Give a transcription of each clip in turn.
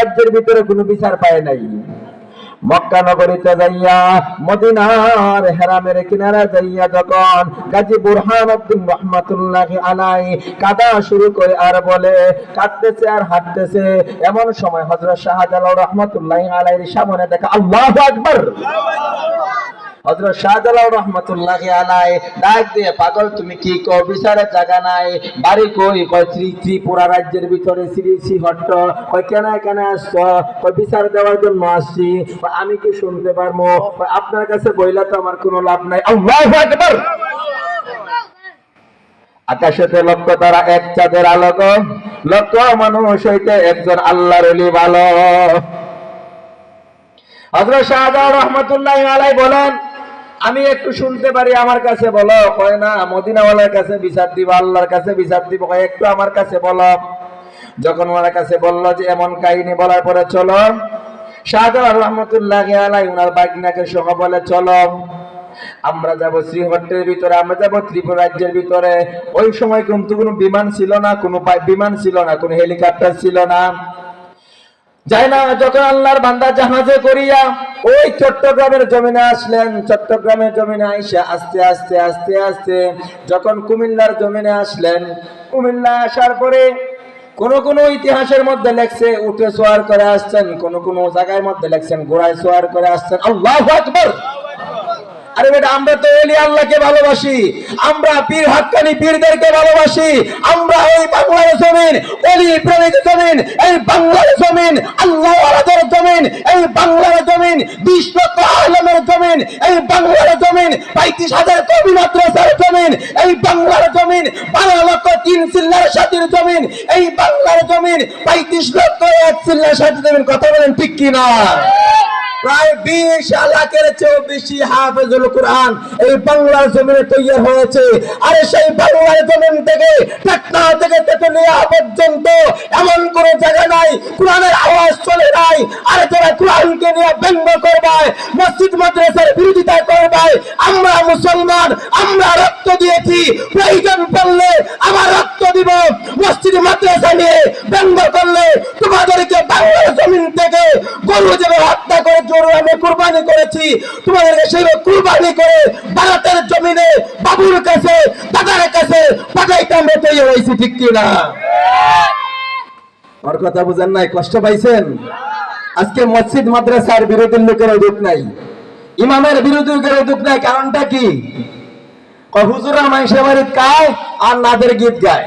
রাজ্যের ভিতরে কোনো বিচার পায় নাই। মক্কা নগরীতে যাইয়া মদিনার হেরামের কিনারা যাইয়া যখন গাজী বুরহানুদ্দিন রাহমাতুল্লাহি আলাইহি কাঁদা শুরু করে আর বলে, কাঁদতেছে আর হাঁটতেছে, এমন সময় হযরত শাহজালাল রাহমাতুল্লাহি আলাইহির সামনে দেখা আল্লাহু আকবার। হযরত শাহজালাল রাহমাতুল্লাহি আলাইহি ডাক দিয়ে, পাগল তুমি কি কও, বিচারের জায়গা নাই, বাড়ি কই? কয় ত্রিপুরা রাজ্যের ভিতরে শ্রীহট্ট। কয় কেন কেন আসছো? কয় বিচার দেওয়ার জন্য আসছি। আমি কি শুনতে পারবো? আপনার কাছে বইলা তো আমার কোনো লাভ নাই। আল্লাহু আকবার। আকাশেতে লক্ষ তারা, এক চাঁদের আলোক, লক্ষ মানুষ হইতে একজন আল্লাহর ওলি ভালো। হযরত শাহজালাল রাহমাতুল্লাহি আলাইহি বলেন, আমি একটু শুনতে পারি, আমার কাছে বলো। কয় না, মদিনাওয়ালার কাছে বিচার দিব, আল্লাহর কাছে বিচার দিব। কয় একটু আমার কাছে বলো। যখন ওনার কাছে বললো যে এমন কাহিনী বলার পরে চলো, শাহজালাল রাহমাতুল্লাহি আলাইহি ওনার বাগনাকে সহ বলে, চলো আমরা যাব শ্রীহট্টের ভিতরে, আমরা যাব ত্রিপুরা রাজ্যের ভিতরে। ওই সময় কিন্তু কোনো বিমান ছিল না, কোনো বিমান ছিল না, কোনো হেলিকপ্টার ছিল না। যাই না, যখন আল্লাহর বান্দা জাহাজে করিয়া ওই চট্টগ্রামের জমিনে আসলেন, চট্টগ্রামের জমিনে আইসা আস্তে আস্তে আস্তে আস্তে যখন কুমিল্লার জমিনে আসলেন, কুমিল্লা আসার পরে কোন ইতিহাসের মধ্যে লেখছে উঠে সোয়ার করে আসছেন, কোন জায়গার মধ্যে লেখছেন ঘোড়ায় সোয়ার করে আসছেন। আল্লাহু আকবার। আরে বেটা, আমরা তো ওলি আল্লাহকে ভালোবাসি, আমরা পীর হাক্কানি পীরদেরকে ভালোবাসি, আমরা ওই বাংলার জমিন, ওলি প্রেমিক জমিন, এই বাংলার জমিন, আল্লাহ ওয়ালাদের জমিন, এই বাংলার জমিন, 20 লক্ষ আলেমের জমিন, এই বাংলার জমিন, 35,000 কবি মাদ্রাসার জমিন, এই বাংলার জমিন, 12 লক্ষ 3 চিল্লার সাথীর জমিন, এই বাংলার জমিন, 35 লক্ষ 1 চিল্লার সাথীর জমিন। কথা বলেন ঠিক কিনা? প্রায় 20 লাখের চেয়েও বেশি হাফেজুল কোরআন এই বাংলার জমিনে তৈরি হয়েছে। আর সেই বাংলার জমিন থেকে টেকনা থেকে তেতুলিয়া পর্যন্ত এমন কোন জায়গা নাই কোরআনের আওয়াজ চলে নাই। আর যারা কোরআনকে নিয়ে ব্যঙ্গ করবে, মসজিদ মাদ্রাসার বিরোধিতা করবে, আমরা মুসলমান, আমরা রক্ত দিয়েছি, প্রয়োজন পড়লে আবার রক্ত দিব। মসজিদ মাদ্রাসা নিয়ে ব্যঙ্গ করলে তোমাদেরকে বাংলার জমিন থেকে গরু যেভাবে হত্যা করে আমি কুরবানি করেছি, তোমাদেরকে সেই কুরবানি করে ভারতের জমিনে বাবুর কাছে, দাদার কাছে পাঠাইতে আমরা তৈরি হয়েছি। ঠিক কিনা? ওর কথা বুঝেন নাই? কষ্ট পাইছেন? আজকে মসজিদ মাদ্রাসার বিরোধীর লোকের দুঃখ নাই, ইমামের বিরোধী দুঃখ নাই। কারণটা কি? হুজুরা মাইশে বাড়িত গায় আর নাদের গীত গায়।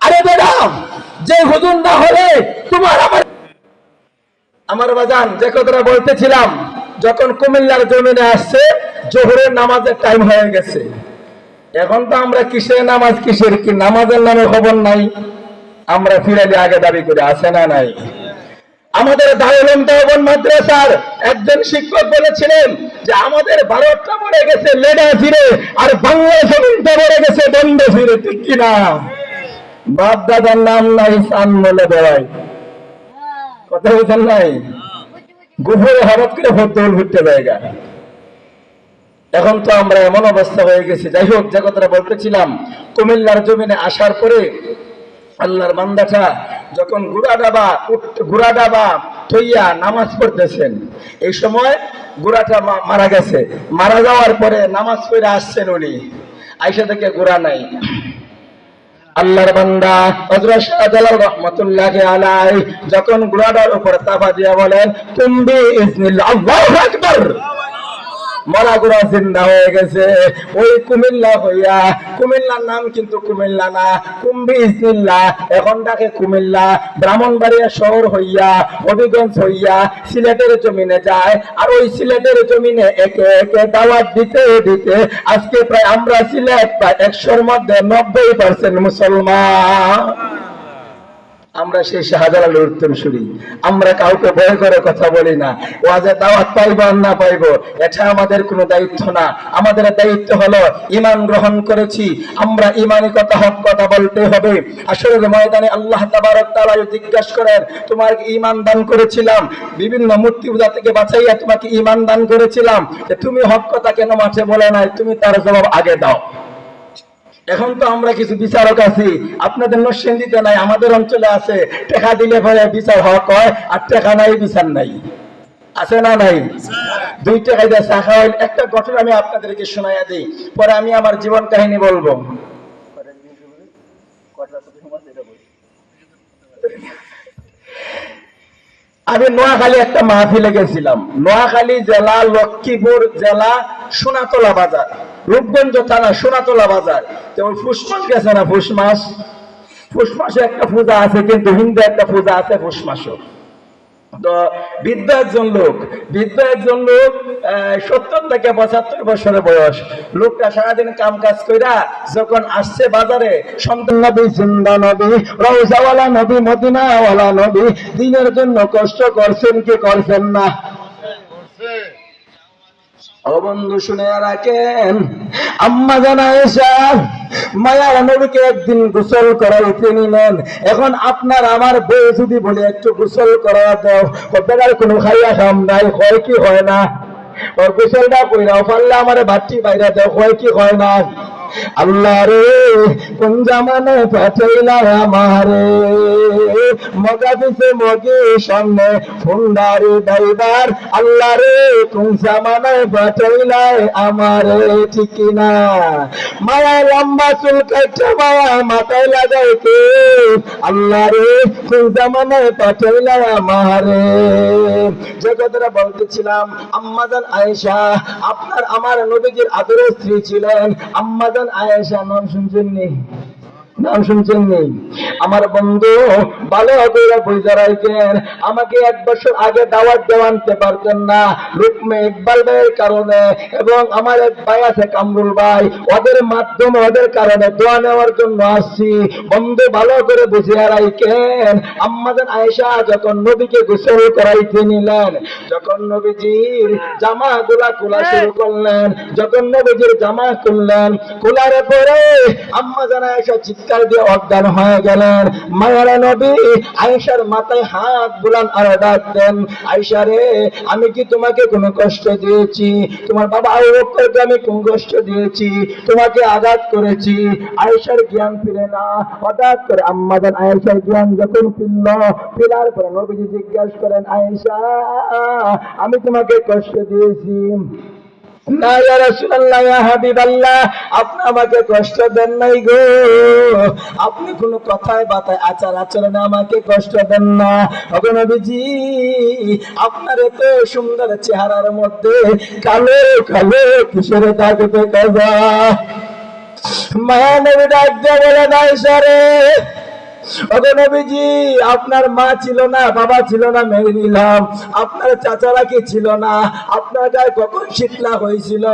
আরে বেটা, যে হুজুর না হলে তোমার আমার বাজান যে কথাটা বলতেছিলাম, যখন কুমিল্লার জমিনে আসছে জোহরের নামাজের টাইম হয়ে গেছে। এখন তো আমরা কিসের নামাজ, কিসের কি নামাজের নামে খবর নাই। আমরা ফিরালি আগে দাবি করে আসে না নাই। আমাদের দারুল উলুম দেওবন্দ মাদ্রাসার একজন শিক্ষক বলেছিলেন যে আমাদের ভারতটা পড়ে গেছে লেডা ফিরে, আর বাংলা জমিনটা পড়ে গেছে দণ্ড ফিরে। ঠিক কিনা? বাপ দাদার নাম নাই, সান বলে দেওয়াই। কথা বলছেন নাই? গোবরে হঠাৎ করে ভোটদৌল ঘুরতে জায়গা। এখন তো আমরা এমন অবস্থা হয়ে গেছে। যাই হোক, যে কথাটা বলতেছিলাম, কুমিল্লার জমিনে আসার পরে আল্লাহর বান্দাটা যখন গুড়া ডাবা থইয়া নামাজ পড়তেছেন, এই সময় গুড়াটা মারা গেছে। মারা যাওয়ার পরে নামাজ পড়ে আসছেন উনি, আইসা থেকে গুড়া নাই। আল্লাহর বান্দা হযরত শাহজালাল রাহমাতুল্লাহি আলাইহি যখন ঘোড়াটার উপর তাফা দিয়া বলেন কুম্বি ইসমিল্লাহ, আল্লাহু আকবার, মরা ঘোড়া জিন্দা হয়ে গেছে। ওই কুমিল্লা হইয়া, কুমিল্লার নাম কিন্তু কুমিল্লা না, কুম্বি ইসমিল্লাহ, এখন ডাকে কুমিল্লা। ব্রাহ্মণবাড়িয়া শহর হইয়া, হবিগঞ্জ হইয়া সিলেটের জমিনে যায়। আর ওই সিলেটের জমিনে একে একে দাওয়াত দিতে দিতে আজকে প্রায় আমরা সিলেট প্রায় 100-র মধ্যে 90% মুসলমান। আমরা সেই শাহজালালের উত্তরসূরি। আমরা কাউকে ভয় করে কথা বলি না। ওয়াজে দাওয়াত পাইব আর না পাইব এটা আমাদের কোনো দায়িত্ব না। আমাদের দায়িত্ব হলো ঈমান গ্রহণ করেছি, আমরা ঈমানি কথা, হক কথা বলতে হবে। আসরের ময়দানে আল্লাহ তাবারক তাআলা জিজ্ঞাসা করেন, তোমাকে ঈমান দান করেছিলাম, বিভিন্ন মূর্তি পূজা থেকে বাঁচাইয়া তোমাকে ঈমান দান করেছিলাম, যে তুমি হক কথা কেন মাঠে বলে নাই? তুমি তার জবাব আগে দাও। এখন তো আমরা কিছু বিচারক আছি, আপনাদের নরসিংদীতে নাই, আমাদের অঞ্চলে আছে। টাকা দিলে পরে বিচার হক হয়, আর টাকা নাই বিচার নাই। আছে না নাই? 2 টাকায় দিয়ে চা খাওয়াইল। একটা ঘটনা আমি আপনাদেরকে শোনাইয়া দিই, পরে আমি আমার জীবন কাহিনী বলবো। আমি নোয়াখালী একটা মাহফিলে গেছিলাম। নোয়াখালী জেলা, লক্ষ্মীপুর জেলা, সোনাতলা বাজার, রূপগঞ্জ থানা, সোনাতলা বাজার। যেমন ফুস মাস গেছে না, ফুস মাস, ফুস মাসে একটা পূজা আছে, কিন্তু হিন্দু একটা পূজা আছে ফুস মাসও। তো বৃদ্ধ একজন লোক 70 থেকে 75 বছরের বয়স। লোকটা সারাদিন কাম কাজ কইরা যখন আসছে বাজারে, সন্তান নবী, জিন্দা নবী, রওজাওয়ালা নবী, মদিনাওয়ালা নবী, দিনের জন্য কষ্ট করছেন কি করছেন না? ও বন্ধু শুনে রাখেন, আম্মা জান আয়েশা মায়ার নবীকে একদিন গোসল করাইতে নিলেন। এখন আপনার আমার বউ যদি বলে একটু গোসল করা দাও, বেড়ার কোনো খাইয়া খাম নাই, হয় কি হয় না? ওর গোসলটা কইরাও পারলে আমার বাটি বাইরে দেও, হয় কি হয় না? আল্লাহ রে কোন জামানে পাঠাইলা আমারে, মগা পিছে মগে সামনে ফুন্ডারি ড্রাইভার। আল্লাহ রে কোন জামানে পাঠাইলা আমারে, ঠিক না? মায়া লম্বা চুল কাটা মায়া মাথায় লাগাই কে? আল্লাহ রে কোন জামানে পাঠাইলা আমারে। যে কথাটা বলতেছিলাম, আম্মা জান আয়েশা আপনার আমার নবীজির আদরের স্ত্রী ছিলেন। আম্মা জান আয়েশা নাম শুনছেন নি? নাম শুনছেন নি? আমার বন্ধু ভালো করে বুঝে রাখেন, আমাকে 1 বছর আগে দাওয়াত দেওয়া আনতে পারতেন না, রুকমে ইকবাল ভাইয়ের কারণে, এবং আমার এক ভাই আছে কামরুল ভাই, ওদের মাধ্যমে, ওদের কারণে দোয়া নেওয়ার জন্য আসছি। বন্ধু ভালো করে বুঝে রাখেন, আম্মা জান আয়েশা যখন নবীকে গোসল করাইতে নিলেন, যখন নবীজির জামাগুলা খোলা শুরু করলেন, যখন নবীজির জামা খুললেন, খোলার পরে আম্মা জান আয়েশা চিৎকার দিয়ে অজ্ঞান হয়ে গেলেন। মায়ার নবী আয়েশার মাথায় হাত বুলান আর ডাক দেন, আয়েশা রে আমি কি তোমাকে কোনো কষ্ট দিয়েছি? তোমার বাবা আবু বকরকে আমি কোন কষ্ট দিয়েছি? তোমাকে আঘাত করেছি? আয়েশার জ্ঞান ফিরে না। হঠাৎ করে আম্মা জান আয়েশার জ্ঞান যখন ফিরার পরে নবীজি জিজ্ঞাসা করেন, আয়েশা আমি তোমাকে কষ্ট দিয়েছি? না ইয়া রাসূলুল্লাহ, ইয়া হাবিবাল্লাহ, আপনি আমাকে কষ্ট দেন নাই গো, আপনি কোন কথায় বাতায় আচার আচরণে আমাকে কষ্ট দেন না। ওগো নবীজি, আপনার এত সুন্দর চেহারার মধ্যে কালো কালো কিসের দাগ দেখা যায়? মায়া নবী ডাক দিয়ে বলেন, আয়েশা রে, ওগো নবীজি, আপনার মা ছিল না, বাবা ছিল না, মেনে নিলাম। আপনার চাচারা কি ছিল না? আপনার গায়ে কখন শীতলা হয়েছিল?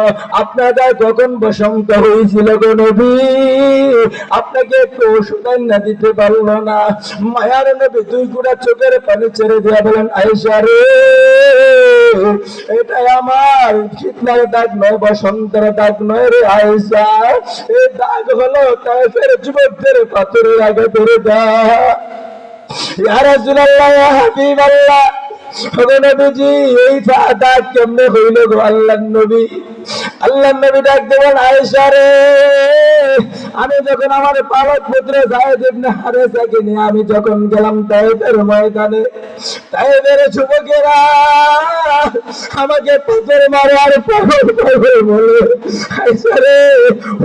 আপনার গায়ে কখন বসন্ত হয়েছিল গো নবী? আপনাকে একটু ওষুধ না দিতে পারলো না? মায়ার নবী 2 গুড়া চোখের পানি ছেড়ে দিয়া বলেন, আয়েশা রে, এটাই আমার শীতলার দাগ নয়, বসন্তের দাগ নয় রে আয়েশা, এই দাগ হলো তায়েফের যুবকদের পাথরের আগে ধরে দাগ। ইয়া রাসূলুল্লাহ, ইয়া হাবিবাল্লাহ, ওগো নবীজি, এই দাগ কেমনে হইল গো আল্লাহর নবী? আল্লাহর নবী ডাক দেবেন, আয়েশা রে, আমি যখন আমার পালক পুত্র যায়েদ ইবনে হারেসাকে নিয়ে আমি যখন গেলাম তায়েফের ময়দানে, তায়েফের যুবকেরা আমাকে পাথর মারে আর পাগল পাগল বলে। আয়েশা রে,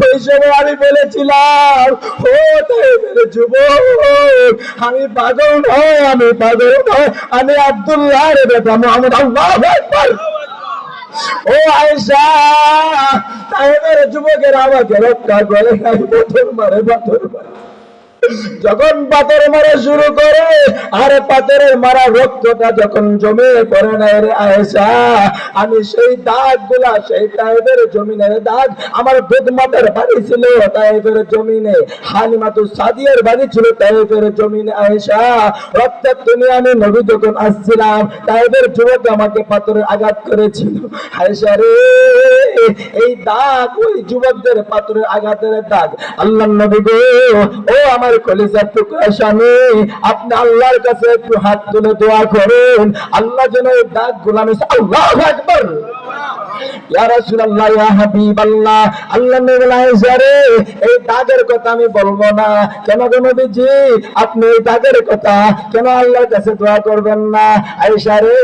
ওই সময় আমি বলেছিলাম, ও তায়েফের যুবক, আমি পাগল নয়, আমি পাগল নয়, আমি আব্দুল্লাহর বেটা মুহাম্মদ। আল্লাহু আকবার। ও আয়েশা, তায়েফের যুবকেরা আমাকে রক্ষা করে, পাথর মারে, পাথর মারে। যখন পাথর মারা শুরু করে, আর পাথরের মারা রক্তটা যখন জমে পড়ে না রে আয়েশা, আমি সেই দাগ গুলা, সেই তায়েফের জমিনের দাগ, আমার দুধমাতার বাড়ি ছিল তায়েফের জমিনে, হালিমাতুস সাদিয়ার বাড়ি ছিল তায়েফের জমিনে। আয়েশা, রক্তাক্ত নিয়ে আমি নবী যখন আসছিলাম, তায়েফের যুবক আমাকে পাথরের আঘাত করেছিল। আয়েশা রে, এই দাগ ওই যুবকদের পাথরের আঘাতের দাগ। আল্লাহর নবী গো, ও আমার কলিজার টুকরা স্বামী, আপনি আল্লাহর কাছে একটু হাত তুলে দোয়া করেন, আল্লাহ যেন এই দাগ গুলো, আল্লাহু আকবার, ইয়া রাসূলুল্লাহ, ইয়া হাবিবাল্লাহ, আল্লাহ নবী বলেন, আয়েশা রে, এই দাগের কথা আমি বলবো না। কেন গো নবীজি, আপনি এই দাগের কথা কেন আল্লাহর কাছে দোয়া করবেন না? আয়েশা রে,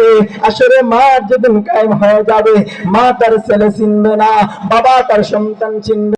আসলে মা যেদিন কায়েম হয়ে যাবে, মা তার ছেলে চিনবে না, বাবা তার সন্তান চিনবে